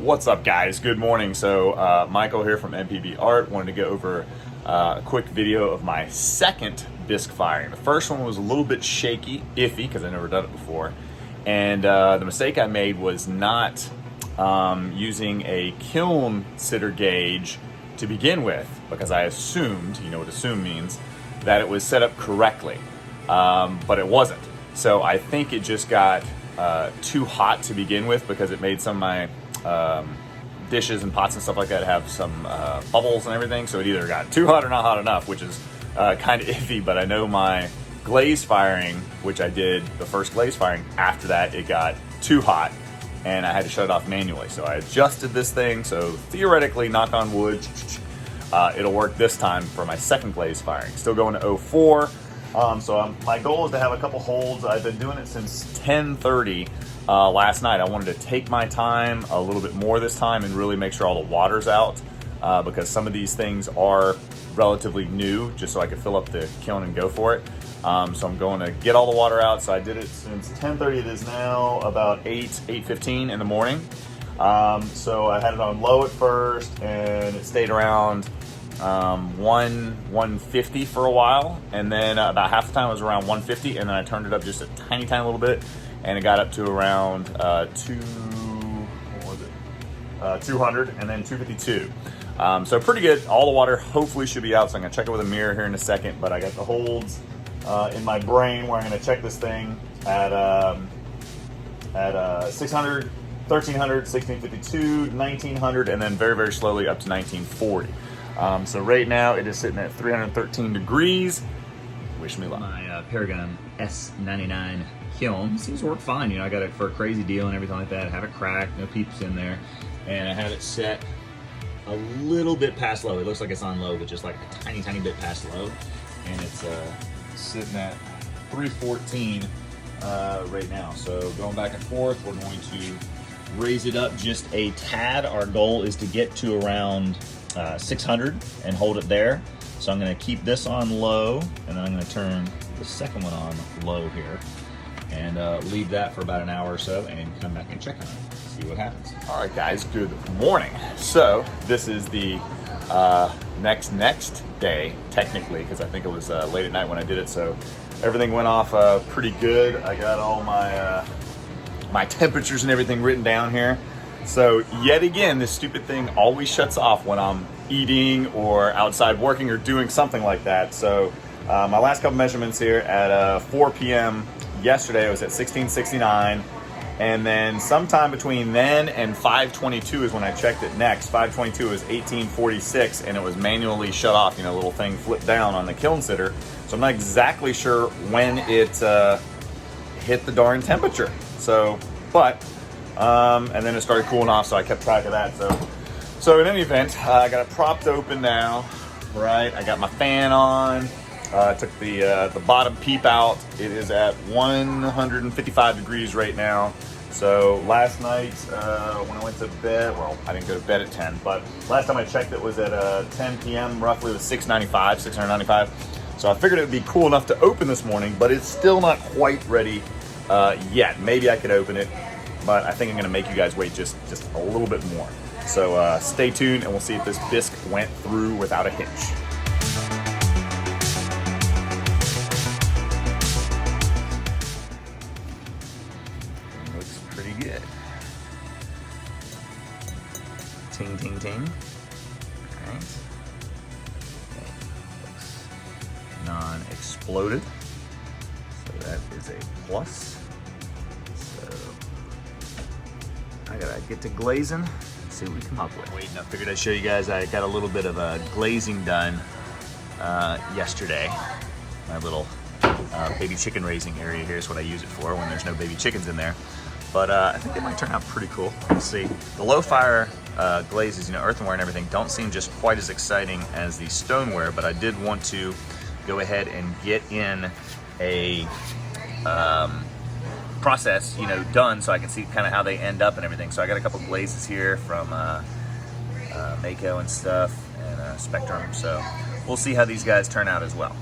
What's up, guys? Good morning. So Michael here from MPB Art. Wanted to go over a quick video of my second bisque firing. The first one was a little bit shaky, iffy, because I've never done it before. And the mistake I made was not using a kiln sitter gauge to begin with, because I assumed, you know what assume means, that it was set up correctly, but it wasn't. So I think it just got too hot to begin with, because it made some of my dishes and pots and stuff like that have some bubbles and everything. So it either got too hot or not hot enough, which is kind of iffy. But I know my glaze firing, which I did the first glaze firing, after that it got too hot and I had to shut it off manually. So I adjusted this thing, so theoretically, knock on wood, it'll work this time for my second glaze firing. Still going to 04. My goal is to have a couple holds. I've been doing it since 10:30 last night. I wanted to take my time a little bit more this time and really make sure all the water's out, because some of these things are relatively new, just so I could fill up the kiln and go for it. So I'm going to get all the water out. So I did it since 10:30. It is now about 8:15 in the morning. So I had it on low at first, and it stayed around 150 for a while, and then about half the time it was around 150, and then I turned it up just a tiny little bit, and it got up to around 200, and then 252. So pretty good. All the water hopefully should be out, so I'm gonna check it with a mirror here in a second. But I got the holds in my brain where I'm gonna check this thing at 600, 1300, 1652, 1900, and then very slowly up to 1940. So right now it is sitting at 313 degrees. Wish me luck. My Paragon S99 kiln seems to work fine. You know, I got it for a crazy deal and everything like that. I have it cracked, no peeps in there, and I have it set a little bit past low. It looks like it's on low, but just like a tiny bit past low, and it's sitting at 314 right now. So going back and forth, we're going to raise it up just a tad. Our goal is to get to around 600 and hold it there. So I'm going to keep this on low, and then I'm going to turn the second one on low here, and leave that for about an hour or so, and come back and check on it, see what happens. All right, guys, good morning. So this is the next day, technically, because I think it was late at night when I did it. So everything went off pretty good. I got all my my temperatures and everything written down here. So yet again, this stupid thing always shuts off when I'm eating or outside working or doing something like that. So my last couple measurements here at 4 p.m. yesterday, I was at 1669. And then sometime between then and 5:22 is when I checked it next. 5:22 is 1846, and it was manually shut off. You know, the little thing flipped down on the kiln sitter. So I'm not exactly sure when it hit the darn temperature. So, but and then it started cooling off, so I kept track of that. So in any event, I got it propped open now, right? I got my fan on. Took the bottom peep out. It is at 155 degrees right now. So last night when I went to bed, well, I didn't go to bed at 10, but last time I checked it was at 10 p.m. roughly. It was 695. So I figured it would be cool enough to open this morning, but it's still not quite ready yet. Maybe I could open it, but I think I'm gonna make you guys wait just a little bit more. So stay tuned, and we'll see if this bisque went through without a hitch. Looks pretty good. Ting, ting, ting. All right. Looks non-exploded. So that is a plus. I gotta get to glazing and see what we come up with. Waiting, I figured I'd show you guys. I got a little bit of glazing done yesterday. My little baby chicken raising area here is what I use it for when there's no baby chickens in there. But I think it might turn out pretty cool. We'll see. The low fire glazes, you know, earthenware and everything, don't seem just quite as exciting as the stoneware, but I did want to go ahead and get in a process, you know, done, so I can see kind of how they end up and everything. So I got a couple glazes here from Mako and stuff, and Spectrum. So we'll see how these guys turn out as well.